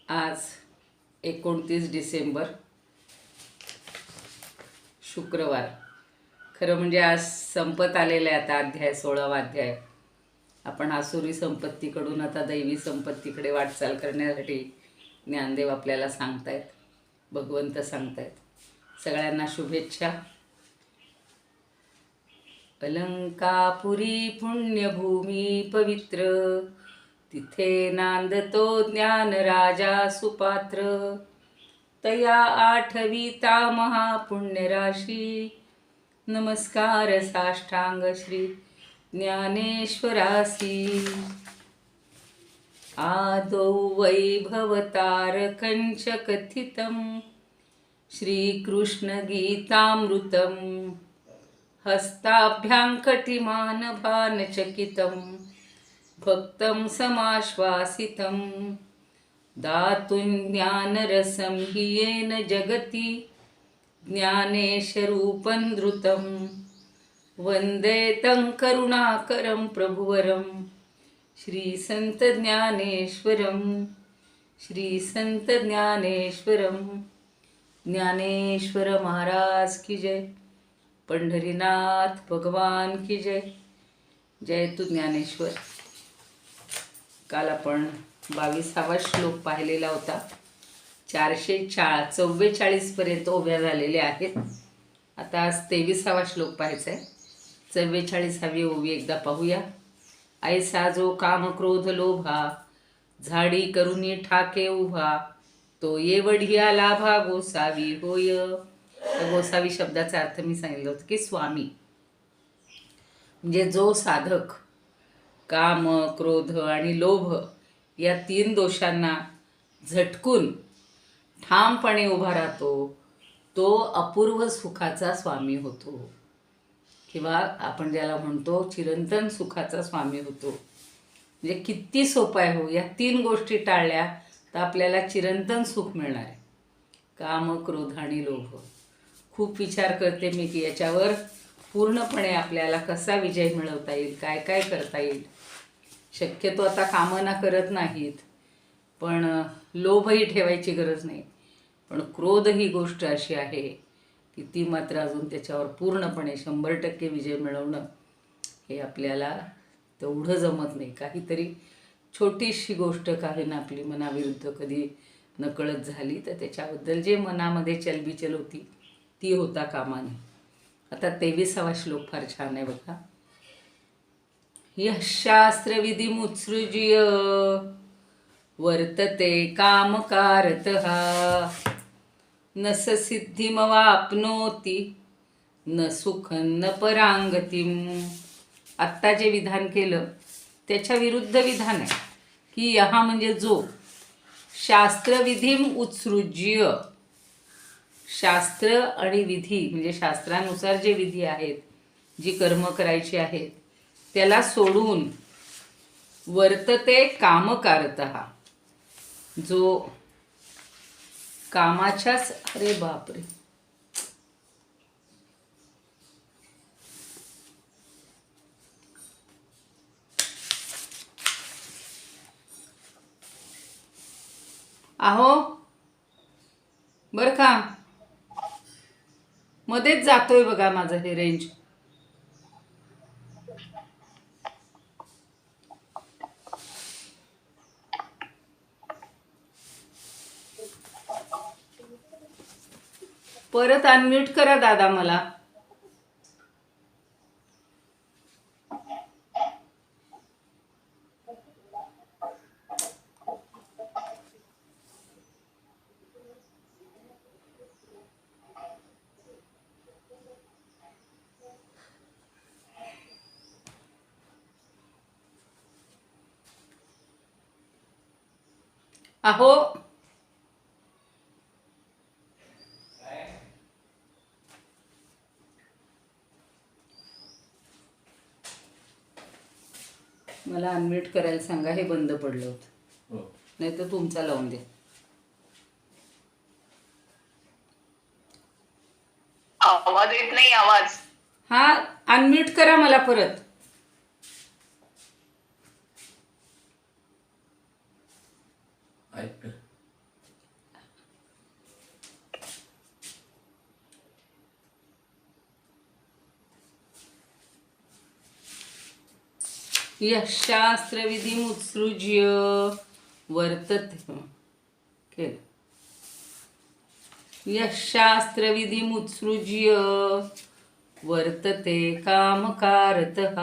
आज 29 डिसेंबर शुक्रवार. खरं म्हणजे आज संपत आलेला आहे आता अध्याय 16वा अध्याय. आपण आसुरी संपत्तीकडून आता दैवी संपत्तीकडे वाटचाल करण्यासाठी ज्ञानदेव आपल्याला सांगतायत, भगवंत सांगतायत. सगळ्यांना शुभेच्छा. अलंकापुरी पुण्यभूमी पवित्र, तिथे नांदतो ज्ञान राजा सुपात्र. तया आठविता महापुण्यराशी, नमस्कार साष्टांग श्री ज्ञानेश्वरासी. आदौ वैभवतारकंच कथितं, श्रीकृष्णगीतामृतं हस्ताभ्यां कटिमानभानचकितं, भक्तं समाश्वासितं दातुं ज्ञानरसं हि येन जगति, ज्ञानेशरूपं धृतं वन्दे तं करुणाकरं प्रभुवरं, श्रीसंत ज्ञानेश्वरं. श्रीसंत ज्ञानेश्वरं. ज्ञानेश्वर महाराज की जय. पंढरीनाथ भगवान की जय. जय तू ज्ञानेश्वर. काल आपण 22वा श्लोक पाहिलेला होता. 444 पर्यंत उभ्या झालेल्या आहेत. आता आज 23वा श्लोक पाहायचा आहे. 44वी ओवी एकदा पाहूया. ऐसा जो काम क्रोध लोभा, झाडी करुनी ठाके उभा, तो येवढिया लाभा गोसावी होय. गोसावी शब्दाचा अर्थ मी सांगितलं होतं की स्वामी, म्हणजे जो साधक काम, क्रोध आणि लोभ या 3 दोषांना झटकून ठामपणे उभा राहतो, तो अपूर्व सुखाचा स्वामी होतो, किंवा आपण ज्याला म्हणतो चिरंतन सुखाचा स्वामी होतो. म्हणजे किती सोपं आहे हो. या 3 गोष्टी टाळल्या तर आपल्याला चिरंतन सुख मिळणार आहे. काम, क्रोध आणि लोभ. खूप विचार करते मी की याच्यावर पूर्णपणे आपल्याला कसा विजय मिळवता येईल, काय काय करता येईल. शक्यतो आता कामना करत नाहीत, पण लोभही ठेवायची गरज नाही. पण क्रोध ही गोष्ट अशी आहे की ती मात्र अजून त्याच्यावर पूर्णपणे 100% विजय मिळवणं हे आपल्याला तेवढं जमत नाही. काहीतरी छोटीशी गोष्ट काही ना आपली मनाविरुद्ध कधी नकळत झाली तर त्याच्याबद्दल जे मनामध्ये चलबिचल होती ती होता कामा नये. आता 23वा श्लोक फार छान आहे बघा. यः शास्त्रविधिमुत्सृज्य वर्तते कामकारतः, न स सिद्धिमवाप्नोति न सुखं न परांगतिम. आत्ता जे विधान केलं त्याच्या विरुद्ध विधान आहे की यहा म्हणजे जो, शास्त्रविधीम उत्सृज्य, शास्त्र आणि विधी म्हणजे शास्त्रानुसार जे विधी आहेत, जी कर्म करायची आहेत त्याला सोडून, वर्तते कामकारतः, जो कामाच्याच, अरे बापरे, आहो बरं का, मध्येच जातोय बघा माझं हे रेंज. परत अनम्यूट करा दादा मला. अहो मला अनम्यूट करायला सांगा. हे बंद पडलं होतं, नाही तर तुमचा लावून द्या. आवाज येत नाही. आवाज हा, अनम्यूट करा मला परत. यः शास्त्रविधिमुत्सृज्य वर्तते केलं. यः शास्त्रविधिमुत्सृज्य वर्तते कामकारतः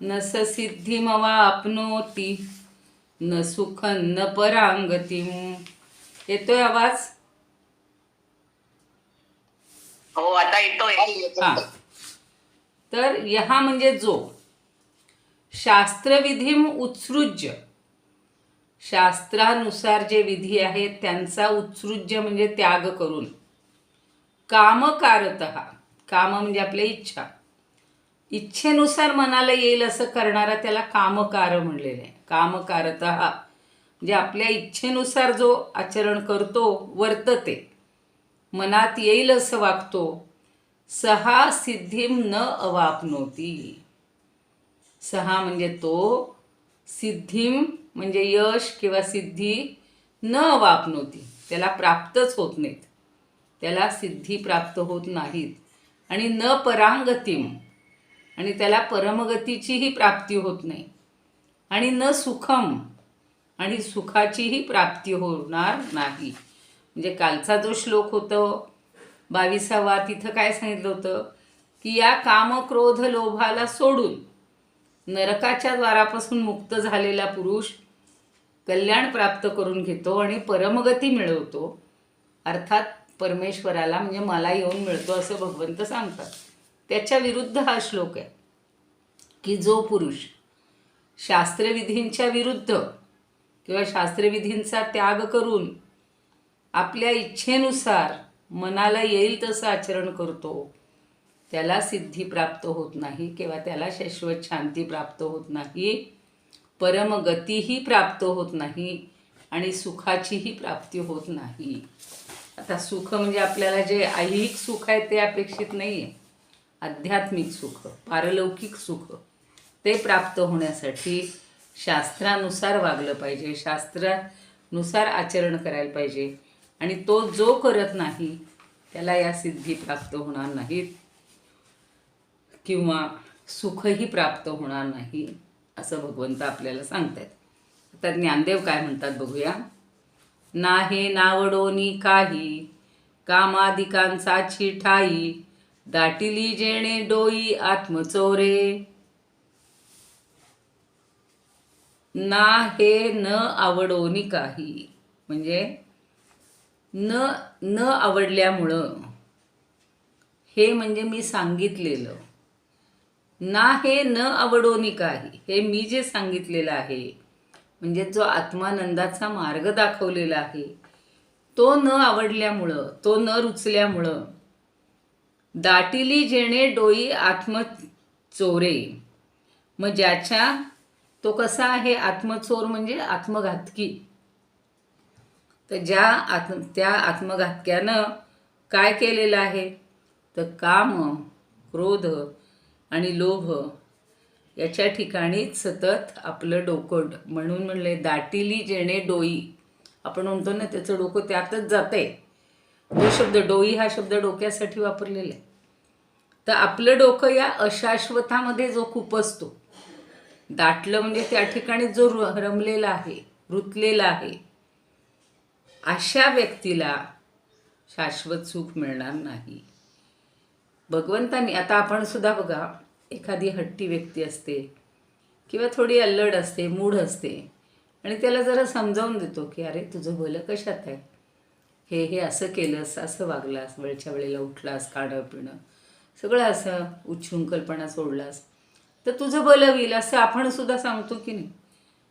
न स सिद्धिमवाप्नोति न सुखं न परांगतिम. येतोय आवाज? हो आता येतोय. हा. तर यहा म्हणजे जो, शास्त्रविधीम उत्सृज्य, शास्त्रानुसार जे विधी आहेत त्यांचा उत्सृज्य म्हणजे त्याग करून, कामकारतः, काम म्हणजे आपल्या इच्छा, इच्छेनुसार मनाला येईल असं करणारा त्याला कामकार म्हणलेलं आहे. कामकारतः म्हणजे आपल्या इच्छेनुसार जो आचरण करतो, वर्तते, मनात येईल असं वागतो, सहा सिद्धीम न अवाप्नोती. सहा म्हणजे तो, सिद्धीम म्हणजे यश किंवा सिद्धी, न अवाप्नोती त्याला प्राप्तच होत नाहीत, त्याला सिद्धी प्राप्त होत नाहीत, आणि न परांगतिम आणि त्याला परमगतीचीही प्राप्ती होत नाही, आणि न सुखम आणि सुखाचीही प्राप्ती होणार नाही. म्हणजे कालचा जो श्लोक होतो 22वा, तिथं काय सांगितलं होतं की या काम क्रोध लोभाला सोडून नरकाच्या द्वारापासून मुक्त झालेला पुरुष कल्याण प्राप्त करून घेतो आणि परमगती मिळवतो, अर्थात परमेश्वराला म्हणजे मला येऊन मिळतो असं भगवंत सांगतात. त्याच्या विरुद्ध हा श्लोक आहे की जो पुरुष शास्त्रविधींच्या विरुद्ध किंवा शास्त्रविधींचा त्याग करून आपल्या इच्छेनुसार मनाला येईल तसं आचरण करतो, त्याला सिद्धी प्राप्त होत नाही किंवा त्याला शाश्वत शांती प्राप्त होत नाही, परमगतीही प्राप्त होत नाही आणि सुखाचीही प्राप्ती होत नाही. आता सुख म्हणजे आपल्याला जे ऐहिक सुख आहे ते अपेक्षित नाही आहे, आध्यात्मिक सुख, पारलौकिक सुख, ते प्राप्त होण्यासाठी शास्त्रानुसार वागलं पाहिजे, शास्त्रानुसार आचरण करायला पाहिजे, आणि तो जो करत नाही त्याला या सिद्धी प्राप्त होणार नाहीत किंवा सुखही प्राप्त होणार नाही असं भगवंत आपल्याला सांगतात. आता ज्ञानदेव काय म्हणतात बघूया. नाहे नावडोनी काही कामादिकांचाची ठाई दाटिली जेणे डोई आत्मचोरे. ना हे न आवडोनी काही म्हणजे न आवडल्यामुळं, हे म्हणजे मी सांगितलेलं, ना हे न आवडोनी काही, हे मी जे सांगितलेलं आहे म्हणजे जो आत्मानंदाचा मार्ग दाखवलेला आहे तो न आवडल्यामुळं, तो न रुचल्यामुळं, दाटिली जेणे डोई आत्मचोरे, मग ज्याच्या, तो कसा आहे आत्मचोर म्हणजे आत्मघातकी, तर त्या आत्मघातक्यानं काय केलेलं आहे तर काम, क्रोध आणि लोभ याच्या ठिकाणीच सतत आपलं डोकं, म्हणून म्हणले दाटिली जेणे डोई, आपण म्हणतो ना त्याचं डोकं त्यातच जातंय. तो शब्द डोई हा शब्द डोक्यासाठी वापरलेला आहे. तर आपलं डोकं या अशाश्वतामध्ये जो खुपसतो, दाटलं म्हणजे त्या ठिकाणी जो रमलेला आहे, रुतलेला आहे, अशा व्यक्तीला शाश्वत सुख मिळणार नाही. भगवंतांनी, आता आपण सुद्धा बघा, एखादी हट्टी व्यक्ती असते किंवा थोडी अल्लड असते, मूढ असते, आणि त्याला जरा समजावून देतो की अरे तुझं भलं कशात आहे, हे असं केलंस, असं वागलास, वेळच्या वेळेला उठलास, खाणं पिणं सगळं असं उच्छृंखलपणा सोडलास तर तुझं भलं होईल, असं आपण सुद्धा सांगतो की नाही.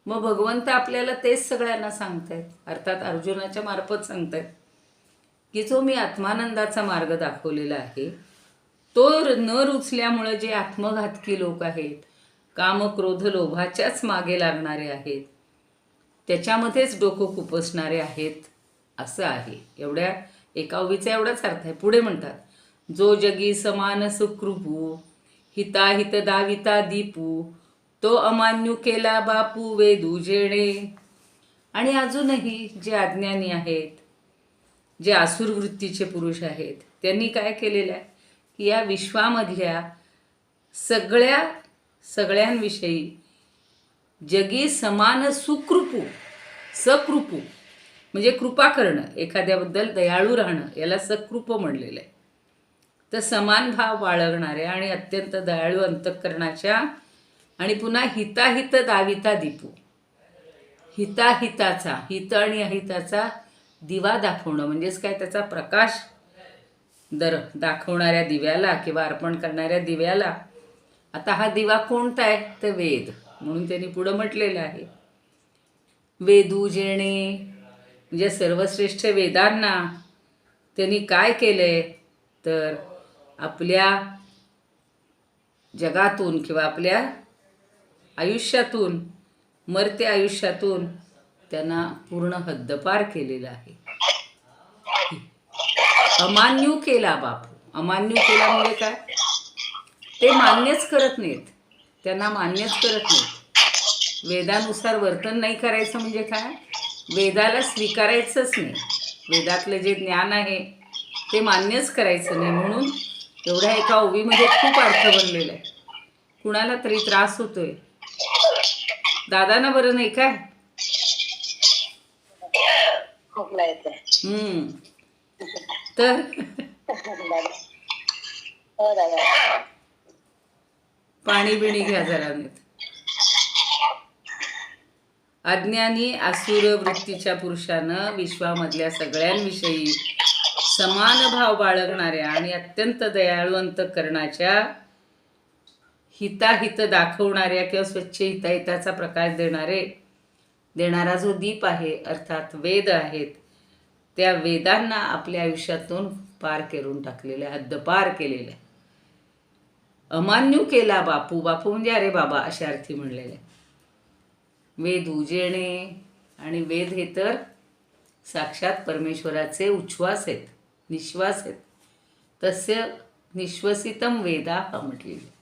मग भगवंत आपल्याला तेच सगळ्यांना सांगतायत, अर्थात अर्जुनाच्या मार्फत सांगतायत की जो मी आत्मानंदाचा मार्ग दाखवलेला आहे तो न रुचल्यामुळे जे आत्मघातकी लोक आहेत, काम क्रोध लोभाच्याच मागे लागणारे आहेत, त्याच्यामध्येच डोकं खुपसणारे आहेत, असं आहे. एवढ्या एका ओवीचा एवढाच अर्थ आहे. पुढे म्हणतात, जो जगी समान सुकृपू हिताहित दाविता दीपू तो अमान्यू केला बापू वेदू जेणे. आणि अजूनही जे अज्ञानी आहेत, जे आसुर वृत्तीचे पुरुष आहेत, त्यांनी काय केलेलं आहे की या विश्वामधल्या सगळ्या सगळ्यांविषयी जगी समान सुकृपू सकृपू म्हणजे कृपा करणं, एखाद्याबद्दल दयाळू राहणं, याला सकृप म्हणलेलं आहे. तर समान भाव बाळगणाऱ्या आणि अत्यंत दयाळू अंतःकरणाच्या आणि पुन्हा हिताहित दाविता दीपू, हिताहिताचा, हित आणि अहिताचा दिवा दाखवणं म्हणजेच काय, त्याचा प्रकाश दाखवणाऱ्या दिव्याला किंवा अर्पण करणाऱ्या दिव्याला. आता हा दिवा कोणता आहे तर वेद, म्हणून त्यांनी पुढं म्हटलेलं आहे वेदू जेणे, म्हणजे सर्वश्रेष्ठ वेदांना त्यांनी काय केलंय तर आपल्या जगातून किंवा आपल्या आयुष्यातून, मर्त्य आयुष्यातून त्यांना पूर्ण हद्दपार केलेलं आहे. अमान्य केला बापू, अमान्य केला म्हणजे काय, ते मान्यच करत नाहीत, त्यांना मान्यच करत नाहीत. वेदानुसार वर्तन नाही करायचं म्हणजे काय, वेदाला स्वीकारायचंच नाही, वेदातलं जे ज्ञान आहे ते मान्यच करायचं नाही. म्हणून एवढ्या एका ओवीमध्ये खूप अर्थ बनलेला आहे. कुणाला तरी त्रास होतोय, दादांना बरं नाही काय, खोकला येते. तर हो दादा, पाणी बिणी घ्या जरा नीट. अज्ञानी आसुर वृत्तीच्या पुरुषानं विश्वामधल्या सगळ्यांविषयी समान भाव बाळगणाऱ्या आणि अत्यंत दयाळू अंतःकरणाच्या हिताहित दाखवणाऱ्या किंवा स्वच्छ हिताहिताचा प्रकाश देणारा जो दीप आहे, अर्थात वेद आहेत, त्या वेदांना आपल्या आयुष्यातून पार करून टाकलेल्या, हद्दपार केलेल्या. अमान्य केला बापू, बापू म्हणजे अरे बाबा अशा अर्थी म्हणलेले. वेद उजेणे, आणि वेद हे तर साक्षात परमेश्वराचे उच्छ्वास आहेत, निश्वास आहेत. तस्य निश्वसितम वेदा हा म्हटलेले.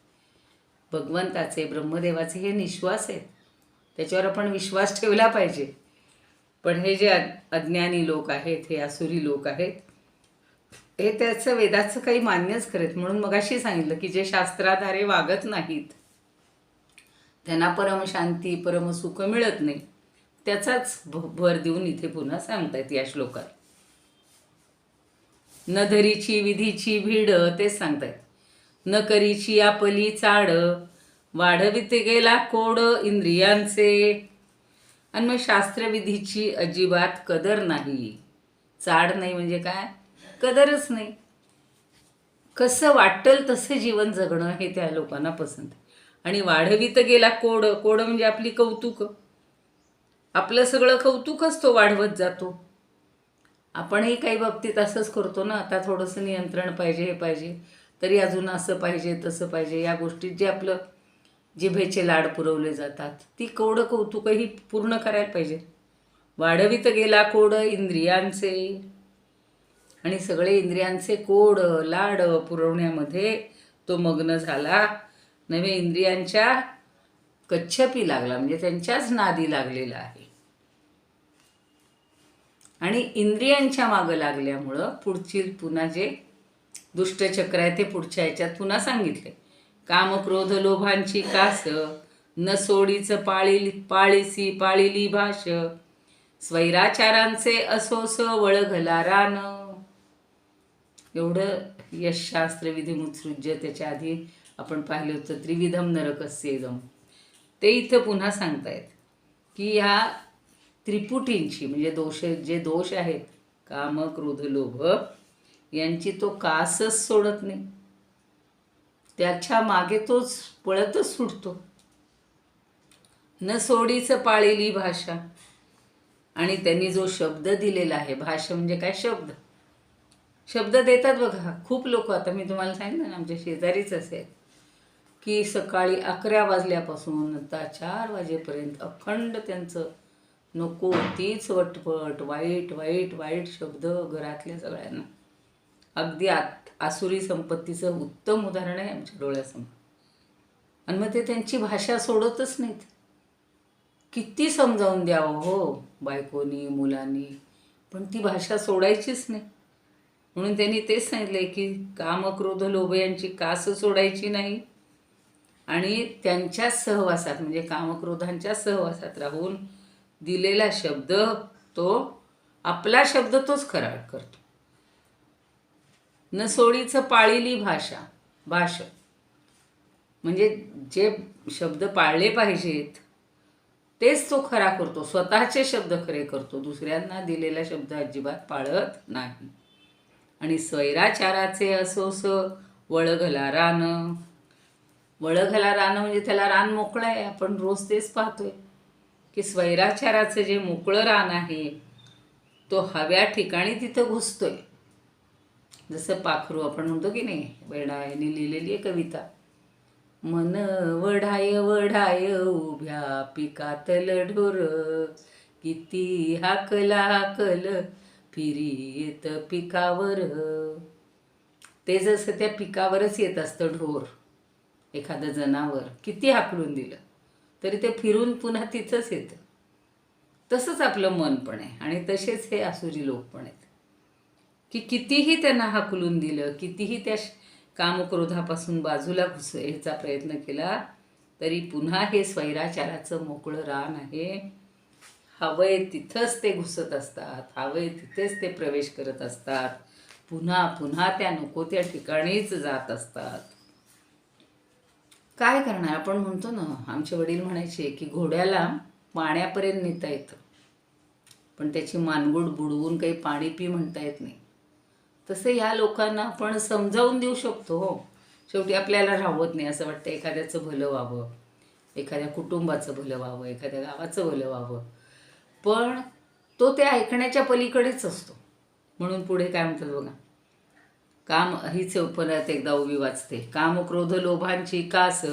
भगवंताचे, ब्रह्मदेवाचे हे निश्वास आहेत, त्याच्यावर आपण विश्वास ठेवला पाहिजे. पण हे जे अज्ञानी लोक आहेत, हे आसुरी लोक आहेत, हे त्याचं वेदाचं काही मान्यच करत. म्हणून मगाशी सांगितलं की जे शास्त्राधारे वागत नाहीत त्यांना परमशांती परमसुख मिळत नाही, त्याचाच भर देऊन इथे पुन्हा सांगतायत या श्लोकात. न धरीची विधीची भीड, तेच सांगतायत. न करीची आपली चाड, वाढवित गेला कोड इंद्रियांचे. आणि मग शास्त्रविधीची अजिबात कदर नाही, चाड नाही म्हणजे काय, कदरच नाही. कसं वाटेल तसं जीवन जगणं हे त्या लोकांना पसंत. आणि वाढवित गेला कोड, कोड म्हणजे आपली कौतुक, आपलं सगळं कौतुकच तो वाढवत जातो. आपणही काही बाबतीत असंच करतो ना, आता थोडंसं नियंत्रण पाहिजे, हे पाहिजे, तरी अजून असं पाहिजे तसं पाहिजे, या गोष्टीत जे आपलं जिभेचे लाड पुरवले जातात, ती कोड कौतुकही पूर्ण करायला पाहिजे. वाढवित गेला कोड इंद्रियांचे, आणि सगळे इंद्रियांचे कोड लाड पुरवण्यामध्ये तो मग्न झाला, नव्हे इंद्रियांच्या कच्छपी लागला, म्हणजे त्यांच्याच नादी लागलेला आहे. आणि इंद्रियांच्या मागं लागल्यामुळं पुढची पुन्हा जे दुष्टचक्र आहे ते पुढच्या ह्याच्यात पुन्हा सांगितले. काम क्रोध लोभांची कास, न सोडीचं पाळिली भाष, स्वैराचारांचे असोस वळघला रान. एवढं यशशास्त्र विधिमुत्सृज्य त्याच्या आधी आपण पाहिलं होतं, त्रिविधम नरकस्येदम. ते इथं पुन्हा सांगतायत की ह्या त्रिपुटींची म्हणजे जे दोष आहेत, काम क्रोध लोभ, यांची तो कासच सोडत नाही, त्याच्या मागे तोच पळतच सुटतो. न सोडीचं पाळलेली भाषा, आणि त्यांनी जो शब्द दिलेला आहे, भाषा म्हणजे काय, शब्द देतात बघा खूप लोक. आता मी तुम्हाला सांगितलं ना, आमच्या शेजारीच असेल की सकाळी 11 वाजल्यापासून आता 4 वाजेपर्यंत अखंड त्यांचं नको तीच वटपट, वाईट वाईट वाईट शब्द घरातल्या सगळ्यांना. अगदी आसुरी संपत्तीचं उत्तम उदाहरण आहे आमच्या डोळ्यासमोर. आणि मग ते त्यांची भाषा सोडतच नाहीत. किती समजावून द्यावं हो बायकोनी मुलांनी, पण ती भाषा सोडायचीच नाही. म्हणून त्यांनी तेच सांगितलंय की काम क्रोध लोभ यांची कास सोडायची नाही, आणि त्यांच्या सहवासात म्हणजे कामक्रोधांच्या सहवासात राहून दिलेला शब्द तो आपला शब्द तोच खरा करतो. न सोडीचं पाळिली भाष म्हणजे जे शब्द पाळले पाहिजेत तेच तो खरा करतो. स्वतःचे शब्द खरे करतो, दुसऱ्यांना दिलेला शब्द अजिबात पाळत नाही. आणि स्वैराचाराचे असोस वळघला रान. वळघला रान म्हणजे त्याला रान मोकळं आहे. आपण रोज तेच पाहतोय की स्वैराचाराचं जे मोकळं रान आहे तो हव्या ठिकाणी तिथं घुसतोय. जसं पाखरू आपण म्हणतो की नाही, वेणाळ्यांनी लिहिलेली आहे कविता. मन वढाय वढाय उभ्या पिकातल ढोर, किती हाकला हाकल फिरी येत पिकावर. ते जसं त्या पिकावरच येत असतं ढोर, एखादं जनावर किती हाकलून दिलं तरी ते फिरून पुन्हा तिथंच येतं. तसंच आपलं मन पण आहे आणि तसेच हे आसुरी लोक पण आहेत की कितीही त्यांना हाकलून दिलं, कितीही त्या कामक्रोधापासून बाजूला घुसायचा प्रयत्न केला तरी पुन्हा हे स्वैराचाराचं मोकळं रान आहे. हवंय तिथंच ते घुसत असतात, हवंय तिथेच ते प्रवेश करत असतात, पुन्हा पुन्हा त्या नको त्या ठिकाणीच जात असतात. काय करणार? आपण म्हणतो ना, आमचे वडील म्हणायचे की घोड्याला पाण्यापर्यंत नेता येतं पण त्याची मानगुड बुडवून काही पाणी पी म्हणता येत नाही. तसं या लोकांना आपण समजावून देऊ शकतो. हो, शेवटी आपल्याला राहवत नाही. असं वाटतं एखाद्याचं भलं व्हावं, एखाद्या कुटुंबाचं भलं व्हावं, एखाद्या गावाचं भलं व्हावं, पण तो ते ऐकण्याच्या पलीकडेच असतो. म्हणून पुढे काय म्हणतात बघा, काम हीच परत एकदा उभी वाचते. काम क्रोध लोभांची कास,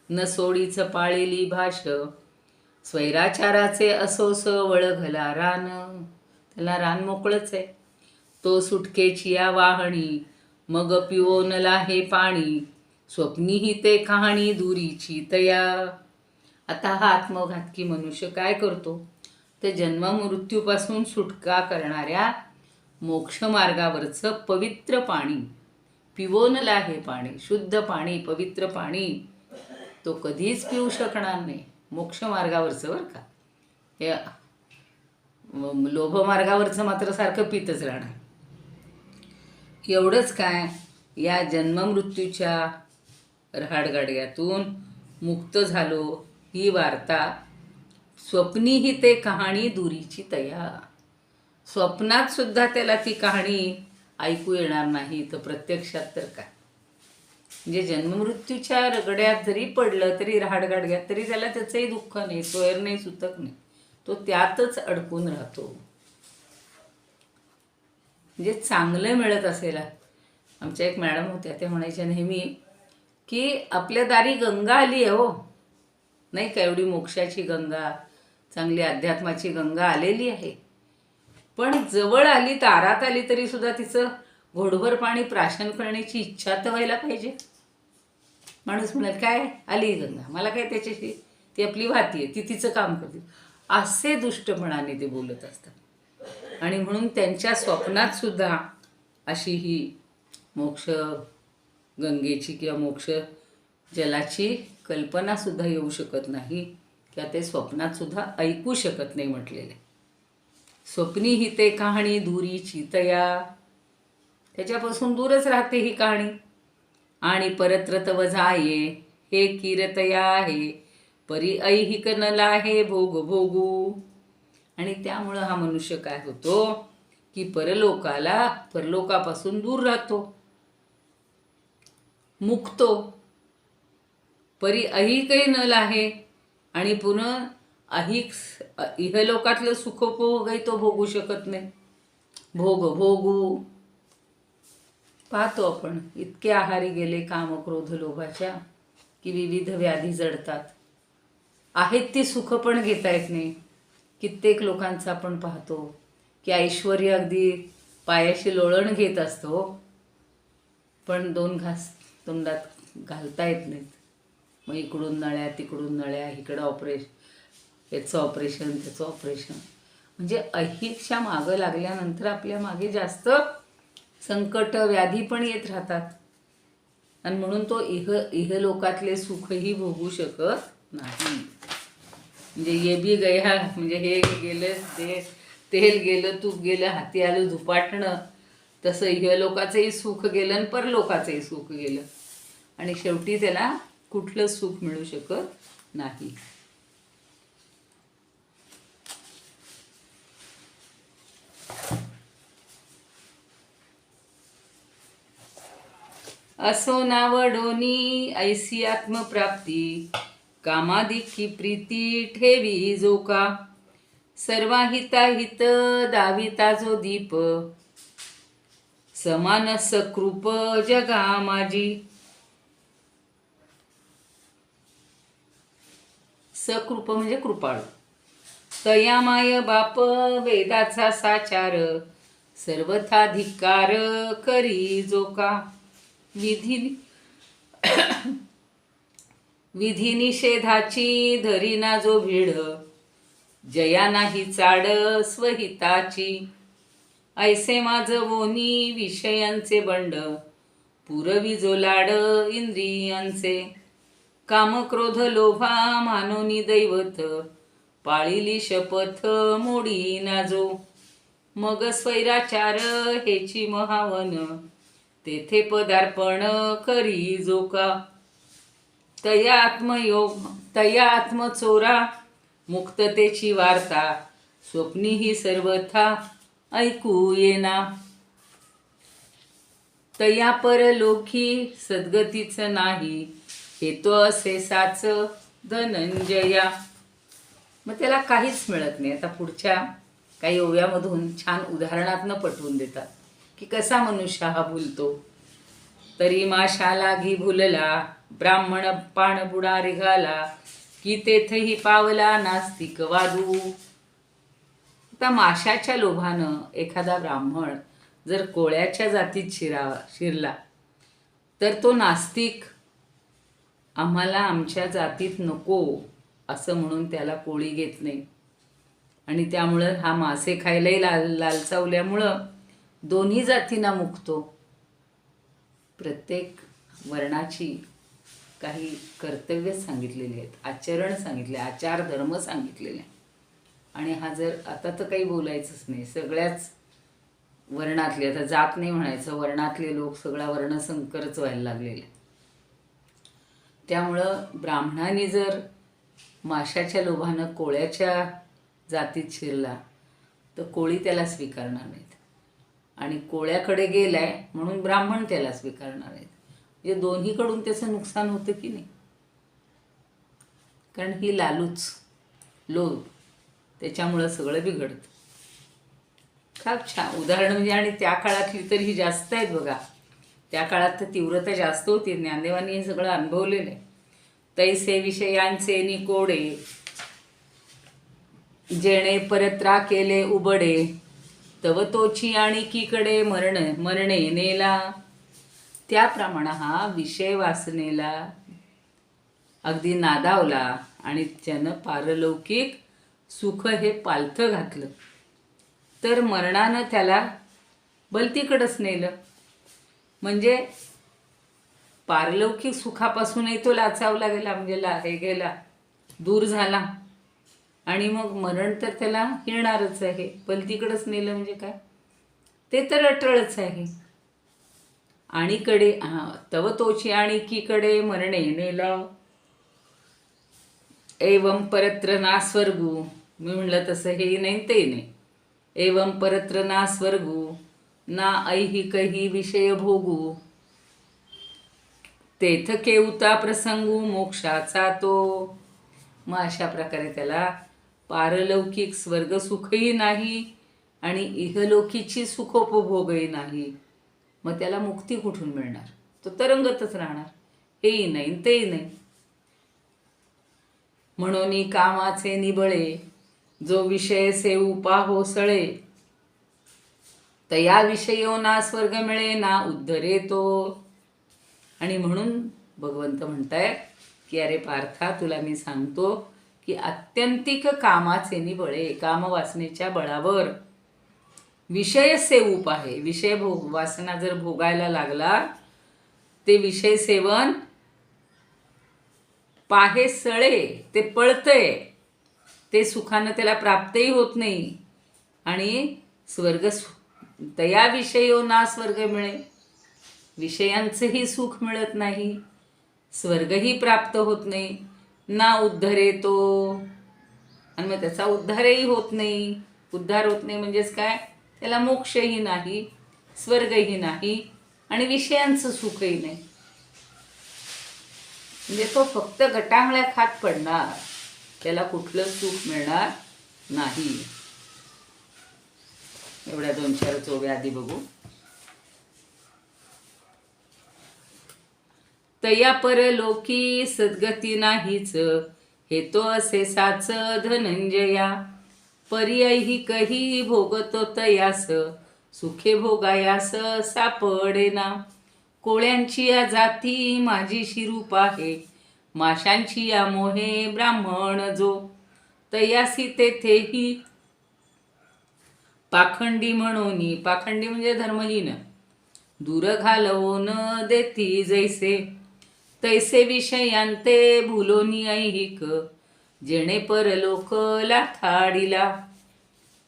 न सोडीचं पाळलेली भाष, स्वैराचाराचे असोस वळघला रान. त्याला रान मोकळंच आहे. तो सुटकेची या वाहणी, मग पिओनला हे पाणी, स्वप्नीही ते कहाणी दुरीची तया. आता हा आत्मघातकी मनुष्य काय करतो, तर जन्ममृत्यूपासून सुटका करणाऱ्या मोक्षमार्गावरचं पवित्र पाणी, पिओनला हे पाणी, शुद्ध पाणी, पवित्र पाणी तो कधीच पिऊ शकणार नाही. मोक्षमार्गावरचं बरं का, हे लोभमार्गावरचं मात्र सारखं पितच राहणार. एवढंच काय, या जन्ममृत्यूच्या रहाडगाड्यातून मुक्त झालो ही वार्ता, स्वप्नीही ते कहाणी दुरीची तया. स्वप्नात सुद्धा त्याला ती कहाणी ऐकू येणार नाही, तर प्रत्यक्षात तर काय. म्हणजे जन्ममृत्यूच्या रगड्यात जरी पडलं तरी, रहाडगाडग्यात तरी त्याला त्याचंही दुःख नाही, सोयर नाही, सुतक नाही. तो त्यातच अडकून राहतो. म्हणजे चांगलं मिळत असेल. आमच्या एक मॅडम होत्या, त्या म्हणायच्या नेहमी की आपल्या दारी गंगा आली आहे हो, नाही का, एवढी मोक्षाची गंगा, चांगली अध्यात्माची गंगा आलेली आहे, पण जवळ आली, दारात आली तरी सुद्धा तिचं घोडभर पाणी प्राशन करण्याची इच्छा तर व्हायला पाहिजे. माणूस म्हणाल काय आली गंगा, मला काय त्याच्याशी, ती आपली वाहती आहे, ती तिचं काम करते, असे दुष्टपणाने ते बोलत असतात. आणि म्हणून त्यांच्या स्वप्नात सुद्धा अशी ही मोक्ष गंगेची किंवा मोक्ष जलाची कल्पनासुद्धा येऊ शकत नाही, किंवा ते स्वप्नात सुद्धा ऐकू शकत नाही म्हटलेले. स्वप्नी ही ते कहाणी दुरीची तया, त्याच्यापासून दूरच राहते ही कहाणी. आणि परत्र तव जाये हे कीरतया आहे, परी ऐहिक नला हे भोग भोगू. आणि त्यामुळं हा मनुष्य काय होतो की परलोकापासून दूर राहतो, मुक्तो. परी ऐहिकही नल आहे आणि पुन्हा इहलोकातलं सुखोपभोगही तो भोगू शकत नाही. भोग भोगू. पाहतो आपण, इतके आहारी गेले कामक्रोध लोभाच्या की विविध व्याधी जडतात. आहेत ती सुख पण घेता येत नाही. कित्येक लोकांचं आपण पाहतो की ऐश्वर्य अगदी पायाशी लोळण घेत असतो, पण 2 घास तोंडात घालता येत नाहीत. मग इकडून नळ्या, तिकडून नळ्या, इकडं याचं ऑपरेशन, त्याचं ऑपरेशन. म्हणजे ऐहिकच्या मागं लागल्यानंतर आपल्या मागे जास्त संकट व्याधी पण येत राहतात. आणि म्हणून तो इहलोकातले सुखही भोगू शकत नाही. म्हणजे ये बी गया, म्हणजे हे गेलं तेल गेलं, तूप गेलं, हाती आलं झुपाटणं, तसं इहलोकाचंही सुख गेलं आणि परलोकाचंही सुख गेलं आणि शेवटी त्याला कुठलं सुख मिळू शकत नाही. असो नावडोनी ऐसी आत्मप्राप्ती, कामादिकी प्रीती ठेवी जो का. सर्वाहिताहित दाविता जो दीप, समान सकृप जगा माझी. सकृप म्हणजे कृपाळू. तया माय बाप वेदाचा साचार, सर्वथा धिक्कार करी जो का. विधी निषेधाची धरीना जो भीड, जया नाही चाड स्वहिताची. ऐसे माजवोनी विषयांचे बंड, पुरवी जो लाड इंद्रियांचे. काम क्रोध लोभा मानोनी दैवत, पाळिली शपथ मोडी ना जो. मग स्वैराचार हेची महावन, तेथे पदार्पण करी जो का. तया आत्मचोरा मुक्ततेची वार्ता, स्वप्नी ही सर्वथा ऐकू येना. तया परलोकी सद्गतीच नाही, हे तो असे साच धनंजया. मग त्याला काहीच मिळत नाही. आता पुढच्या काही ओव्यामधून छान उदाहरणातनं पटवून देतात की कसा मनुष्य हा भुलतो. तरी माशा लागी भुलला, ब्राह्मण पाण बुडारी घाला, की तेथेही पावला नास्तिक वादू. आता माशाच्या लोभानं एखादा ब्राह्मण जर कोळ्याच्या जातीत शिरला तर तो नास्तिक, आम्हाला आमच्या जातीत नको असं म्हणून त्याला कोळी घेत नाही. आणि त्यामुळं हा मासे खायलाही लालचावल्यामुळं दोन्ही जातींना मुकतो. प्रत्येक वर्णाची काही कर्तव्य सांगितलेली आहेत, आचरण सांगितले, आचार धर्म सांगितलेले. आणि हा जर आता तर काही बोलायचंच नाही, सगळ्याच वर्णातले, आता जात नाही म्हणायचं, वर्णातले लोक सगळा वर्णसंकरच व्हायला लागलेले. त्यामुळं ब्राह्मणाने जर माशाच्या लोभानं कोळ्याच्या जातीत शिरला तर कोळी त्याला स्वीकारणार नाहीत, आणि कोळ्याकडे गेलाय म्हणून ब्राह्मण त्याला स्वीकारणार आहेत. म्हणजे दोन्हीकडून त्याचं नुकसान होतं की नाही. कारण ही लालूच लोभ, त्याच्यामुळं सगळं बिघडतं. खूप छान उदाहरण म्हणजे, आणि त्या काळातली तर ही जास्त आहेत बघा. त्या काळात तर तीव्रता जास्त होती. ज्ञानदेवांनी हे सगळं अनुभवलेलं आहे. तैसे विषयांचे निकोडे, जेणे परत्रा केले उबडे, तव तोची आणि कीकडे मरणे नेला. त्याप्रमाणे हा विषय वासनेला अगदी नादावला आणि त्यानं पारलौकिक सुख हे पालथं घातलं, तर मरणानं त्याला भलतीकडंच नेलं. म्हणजे पारलौकिक सुखापासूनही तो लाचावला गेला, म्हणजे हे गेला, दूर झाला. आणि मग मरण तर त्याला येणारच आहे. भलतीकडंच नेलं म्हणजे काय, ते तर अटळच आहे. आणीकडे तव तोची आणि कीकडे मरणे नेला. एवं परत्र ना स्वर्गू, मी म्हणलं तसं हे नाही ते नाही. एवं परत्र ना स्वर्गू, ना ऐहिकही विषय भोगू, तेथ केवता प्रसंगू मोक्षाचा तो. मग अशा प्रकारे त्याला पारलौकिक स्वर्गसुखही नाही आणि इहलोकीची सुखोपभोगही नाही. मग त्याला मुक्ती कुठून मिळणार. तो तरंगतच राहणार, हेही नाही तेही नाही. म्हणून कामाचे निबळे, जो विषय सेवू पाहो सळे, तया विषयो ना स्वर्ग मिळे ना उद्धरे तो. आणि म्हणून भगवंत म्हणताय की अरे पार्था, तुला मी सांगतो की आत्यंतिक कामाचे निबळे, कामवासनेच्या बळावर विषय सेवूप आहे. विषय वासना जर भोगायला लागला ते विषय सेवन पाहे सळे, ते पळतंय, ते सुखानं त्याला प्राप्तही होत नाही. आणि स्वर्ग तया विषयो ना स्वर्ग मिळे, विषयांचंही सुख मिळत नाही, स्वर्गही प्राप्त होत नाही, ना उद्धरे तो, आणि मग त्याचा उद्धारही होत नाही. उद्धार होत नाही म्हणजेच काय, त्याला मोक्षही नाही, स्वर्गही नाही, आणि विषयांचं सुखही नाही. म्हणजे तो फक्त गटांगळ्या खात पडणार, त्याला कुठलं सुख मिळणार नाही. एवढ्या 2-4 ओव्या आधी बघू. तया परलोकी सद्गती नाहीच, हे तो असे साच धनंजया. पर्यायी कही भोगतो तयास, सुखे भोगायास सापडेना. कोळ्यांची या जाती माझी शिरूप आहे, माशांची या मोहे ब्राह्मण जो. तयासी तेथेही पाखंडी म्हणून, पाखंडी म्हणजे धर्महीन, दूर घालवून देती जैसे. तैसे विषयांते भुलोनी ऐहिक, जेणे परलोक लाथाडिला.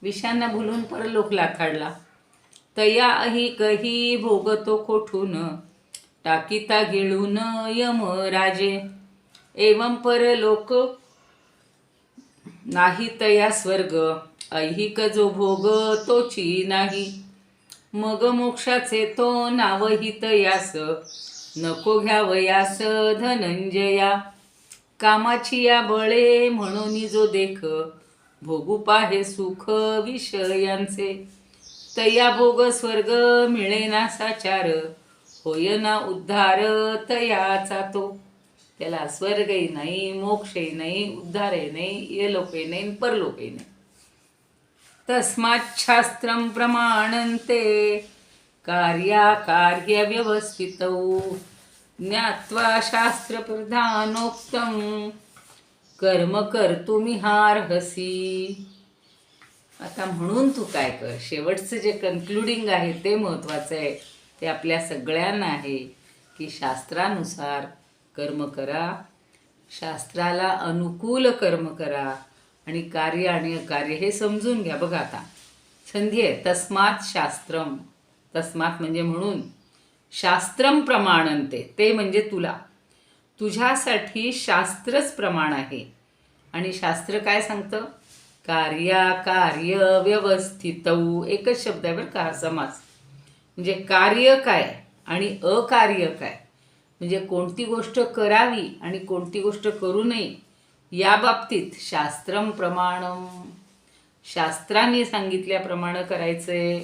विषयांना भुलून परलोक लाथाडला. तया अहिकही भोगतो कोठून, टाकीता गिळून यमराजे. एवं परलोक नाही तया स्वर्ग, ऐहिक जो भोग तोची नाही. मग मोक्षाचे तो नावही तयास, नको घ्यावयास धनंजया. कामाची या बळे म्हणून जो देख, भोगू पाहे सुख विषयांचे. तया भोग स्वर्ग मिळेना साचार, होय ना उद्धार तयाचा तो. त्याला स्वर्गही नाही, मोक्षही नाही, उद्धारही नाही, इहलोकही नाही, परलोकही नाही. तस्मात् शास्त्रं प्रमाणन्ते, कार्याकार्य व्यवस्थितौ. ज्ञात्वा शास्त्रप्रधानोक्तं, कर्म कर्तुमिहार्हसि. आता म्हणून तू काय कर, शेवटचं जे कन्क्लुडिंग आहे ते महत्त्वाचं आहे. ते आपल्या सगळ्यांना आहे की शास्त्रानुसार कर्म करा, शास्त्राला अनुकूल कर्म करा, आणि कार्य आणि अकार्य हे समजून घ्या. बघा आता संधी आहे. तस्मात् शास्त्रम, तस्मात् म्हणजे म्हणून, शास्त्रम प्रमाणन्ते, ते म्हणजे तुला, तुझ्यासाठी शास्त्रच प्रमाण आहे. आणि शास्त्र काय सांगतं, कार्याकार्य व्यवस्थितौ, एकच शब्द आहे बरं का हा समास. म्हणजे कार्य काय आणि अकार्य काय, म्हणजे कोणती गोष्ट करावी आणि कोणती गोष्ट करू नये, या बाबतीत शास्त्रम प्रमाणम, शास्त्रांनी सांगितल्याप्रमाणे करायचंय.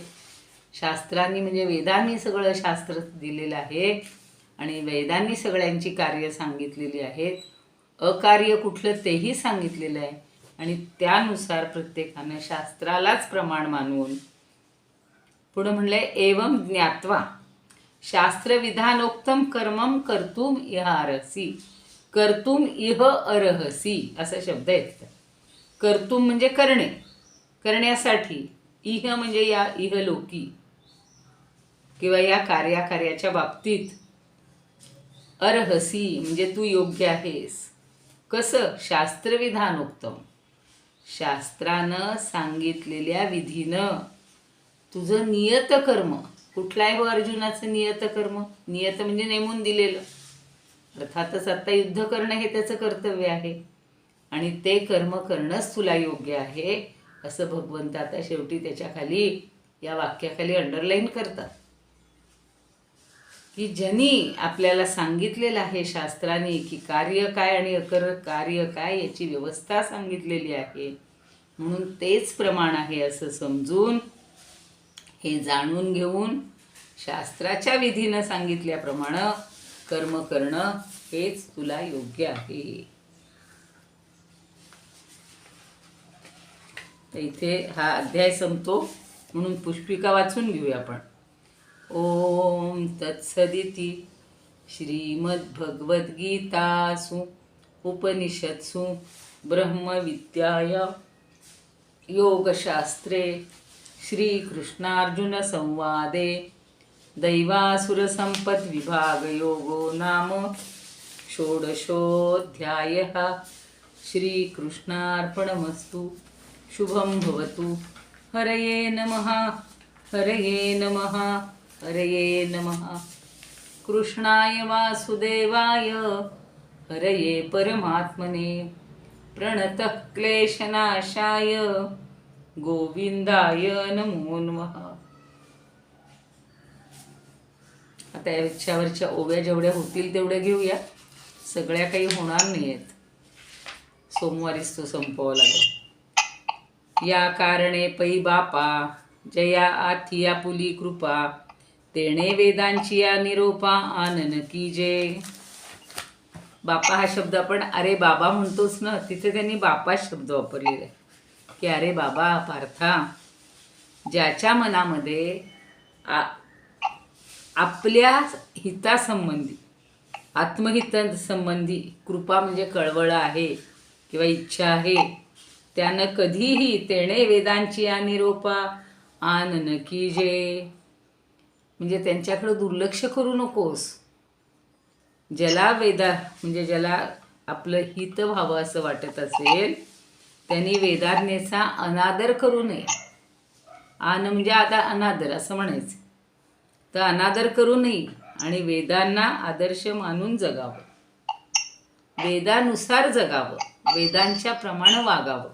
शास्त्रांनी म्हणजे वेदांनी सगळं शास्त्र दिलेलं आहे, आणि वेदांनी सगळ्यांची कार्य सांगितलेली आहेत. अकार्य कुठलं तेही सांगितलेलं आहे, आणि त्यानुसार प्रत्येकानं शास्त्रालाच प्रमाण मानून. पुढं म्हणलंय एवं ज्ञात्वा शास्त्रविधानोक्तम कर्मम कर्तुम इहारसी. कर्तुम इह अर्हसी असा शब्द येतात. कर्तुम म्हणजे करणे, करण्यासाठी. इह म्हणजे या इहलोकी किंवा या कार्याच्या बाबतीत. अर्हसी म्हणजे तू योग्य आहेस. कसं, शास्त्रविधानोक्तम, शास्त्रानं सांगितलेल्या विधीनं तुझं नियत कर्म. कुठलं आहे हो अर्जुनाचं नियत कर्म? नियत म्हणजे नेमून दिलेलं. अर्थातच आता युद्ध करणं हे त्याचं कर्तव्य आहे, आणि ते कर्म करणंच तुला योग्य आहे असं भगवंत आता शेवटी त्याच्या खाली, या वाक्याखाली अंडरलाईन करतात की ज्यांनी आपल्याला सांगितलेलं आहे शास्त्राने की कार्य काय आणि कार्य काय याची व्यवस्था सांगितलेली आहे, म्हणून तेच प्रमाण आहे असं समजून, हे जाणून घेऊन शास्त्राच्या विधीनं सांगितल्याप्रमाणे कर्म करणं हेच तुला योग्य आहे. इथे हा अध्याय संपतो, म्हणून पुष्पिका वाचून घेऊया आपण. ओम तत्सदिति श्रीमद्भगवद्गीतासु उपनिषत्सु ब्रह्मविद्यायां योगशास्त्रे श्रीकृष्णार्जुनसंवादे दैवासुरसम्पद्विभागयोगो नाम षोडशोऽध्यायः। श्रीकृष्णार्पणमस्तु। शुभं भवतु। हरये नमः। हरये नमः। हरये नमः। कृष्णाय वासुदेवाय हरये परमात्मने प्रणतः क्लेशनाशाय गोविंदाय नमो नमः। आता याच्यावरच्या ओव्या जेवढ्या होतील तेवढ्या घेऊया. सगळ्या काही होणार नाही आहेत, सोमवारीच तो संपवावा लागेल. या कारणे पै बापा जया आथिया पुली कृपा तेणे वेदांची या निरोपा आनन की जे. बापा हा शब्द आपण अरे बाबा म्हणतोच ना, तिथे त्यांनी बापा शब्द वापरलेला आहे की अरे बाबा पार्था, ज्याच्या मनामध्ये आपल्या हितासंबंधी आत्महितासंबंधी कृपा म्हणजे कळवळ आहे किंवा इच्छा आहे, त्यानं कधीही तेणे वेदांची या निरोपा आनन की जे, म्हणजे त्यांच्याकडे दुर्लक्ष करू नकोस. ज्याला म्हणजे ज्याला आपलं हित व्हावं असं वाटत असेल त्यांनी वेदाज्ञेचा अनादर करू नये. आन म्हणजे आता अनादर असं म्हणायचं. तर अनादर करू नये आणि वेदांना आदर्श मानून जगावं, वेदानुसार जगावं, वेदांच्या प्रमाणे वागावं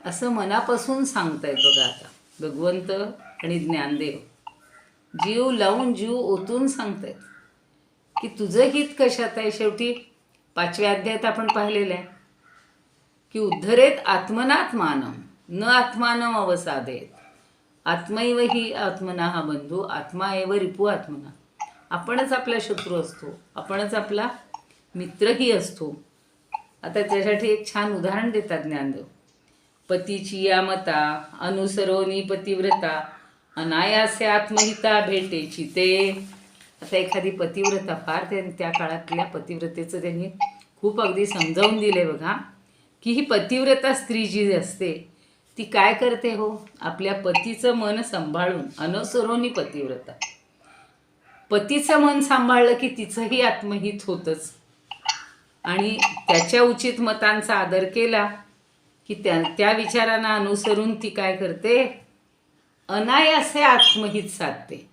असं मनापासून सांगतायत बघा. आता भगवंत आणि ज्ञानदेव जीव लावून जीव ओतून सांगतायत की तुझं हित कशात आहे. शेवटी 5व्या अध्यायात आपण पाहिलेलं आहे की उद्धरेत आत्मनात्मानं न आत्मानं अवसादेत. आत्मैव ही आत्मना हा बंधू, आत्मा एव रिपू आत्मना. आपणच आपला शत्रू असतो, आपणच आपला मित्रही असतो. आता त्यासाठी एक छान उदाहरण देतात ज्ञानदेव. पतीची या मता अनुसरोनी पतिव्रता अनायासे आत्महिता भेटेची ते. आता एखादी पतिव्रता, फार त्या काळातल्या पतिव्रतेचं त्यांनी खूप अगदी समजावून दिले बघा की ही पतिव्रता स्त्री जी असते ती काय करते हो, आपल्या पतीचं मन सांभाळून. अनुसरोनी पतिव्रता, पतीचं मन सांभाळलं की तिचंही आत्महित होतंच आणि त्याच्या उचित मतांचा आदर केला की त्या विचारांना अनुसरून ती काय करते, अनायासे आत्महित साधते.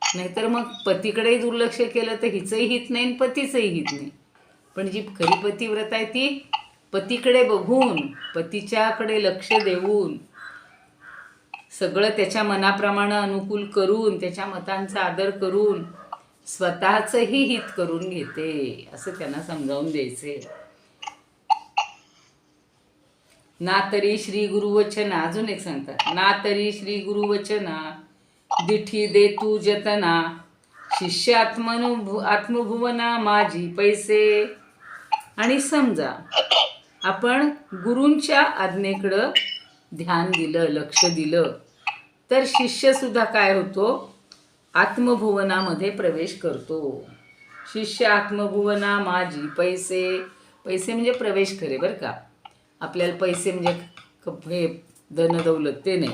नाहीतर मग पतीकडेही दुर्लक्ष केलं तर हिचंही हित नाही आणि पतीचंही हित नाही. पण जी खरी पतिव्रता आहे ती पतीकडे बघून, पतीच्याकडे लक्ष देऊन, सगळं त्याच्या मनाप्रमाणे अनुकूल करून, त्याच्या मतांचा आदर करून स्वतःचंही हित करून घेते असं त्यांना समजावून द्यायचे. ना तरी श्री गुरुवचना, अजून एक सांगतात, ना तरी श्री गुरुवचना दिठी दे तू जतना शिष्य आत्मभुवना माझी पैसे. आणि समजा आपण गुरूंच्या आज्ञेकडं ध्यान दिलं, लक्ष दिलं तर शिष्यसुद्धा काय होतो, आत्मभुवनामध्ये प्रवेश करतो. शिष्य आत्मभुवना माझी पैसे. पैसे म्हणजे प्रवेश करे बरं का. आपल्याला पैसे म्हणजे हे धन दौलत ते नाही,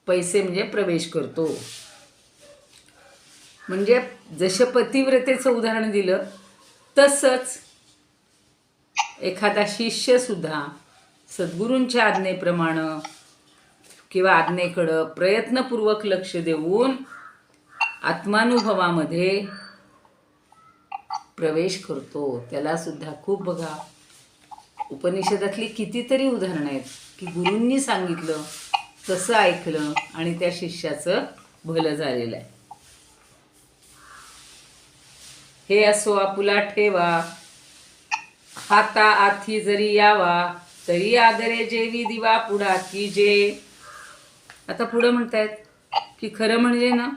पैसे म्हणजे प्रवेश करतो. म्हणजे जसं पतिव्रतेचं उदाहरण दिलं तसंच एखादा शिष्यसुद्धा सद्गुरूंच्या आज्ञेप्रमाणे किंवा आज्ञेकडं प्रयत्नपूर्वक लक्ष देऊन आत्मानुभवामध्ये प्रवेश करतो. त्यालासुद्धा खूप बघा उपनिषदातली कितीतरी उदाहरणं आहेत की गुरूंनी सांगितलं तसं ऐकलं आणि त्या शिष्याचं भलं झालेलं आहे. हे असो आपुला ठेवा हाता आथी जरी यावा तरी आदरे जेवी दिवा पुढा की जे. आता पुढं म्हणतायत की खरं म्हणजे ना,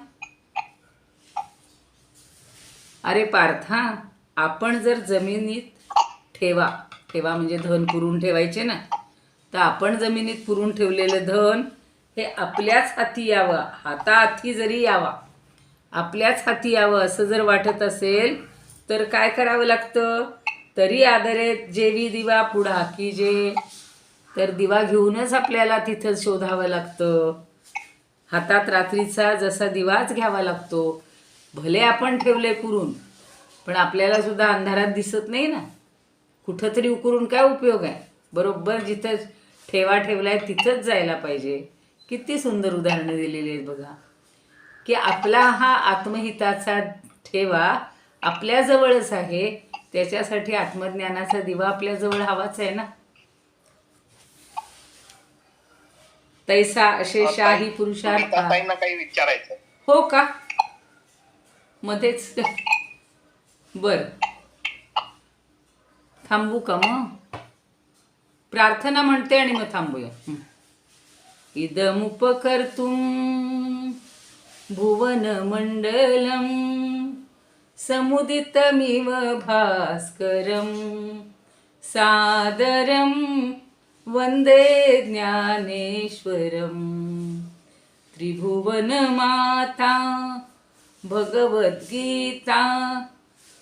अरे पार्था, आपण जर जमिनीत ठेवा म्हणजे धन पुरून ठेवायचे ना, तर आपण जमिनीत पुरून ठेवलेलं धन हे आपल्याच हाती यावं, हाताहाती जरी यावा, आपल्याच हाती यावं असं जर वाटत असेल तर काय करावं लागतं, तरी आदरे जेवी दिवा पुढा की जे. तर दिवा घेऊनच आपल्याला तिथं शोधावं लागतं. हातात रात्रीचा जसा दिवाच घ्यावा लागतो, भले आपण ठेवले पुरून, पण आपल्याला सुद्धा अंधारात दिसत नाही ना. कुठंतरी उकरून काय उपयोग आहे. बरोबर जिथं ठेवा ठेवलाय तिथंच जायला पाहिजे. किती सुंदर उदाहरणं दिलेली आहेत बघा, की आपला हा आत्महिताचा ठेवा आपल्याजवळच आहे. त्याच्यासाठी आत्मज्ञानाचा दिवा आपल्याजवळ हवाच आहे ना. तैसा अशेषाही पुरुषार्थ. ताईंना काही विचारायचं. हो का? मध्येच बर, थांबू का मग? प्रार्थना म्हणते आणि मग थांबूया. इदमुपकर्तुं भुवन मंडलम समुदितमिव भास्करम सादरम वंदे ज्ञानेश्वरम. त्रिभुवन माता भगवद्गीता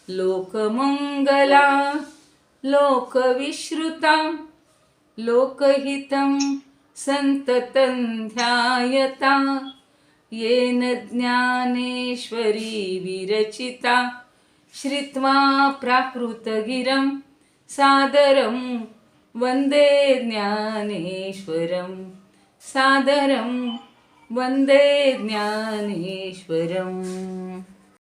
लोकमंगला लोकविश्रुता लोकहितं संततं ध्यायता येन ज्ञानेश्वरी विरचिता श्रुत्वा प्राकृतगिरं सादरं वंदे ज्ञानेश्वरं सादरं वंदे ज्ञानेश्वरम्.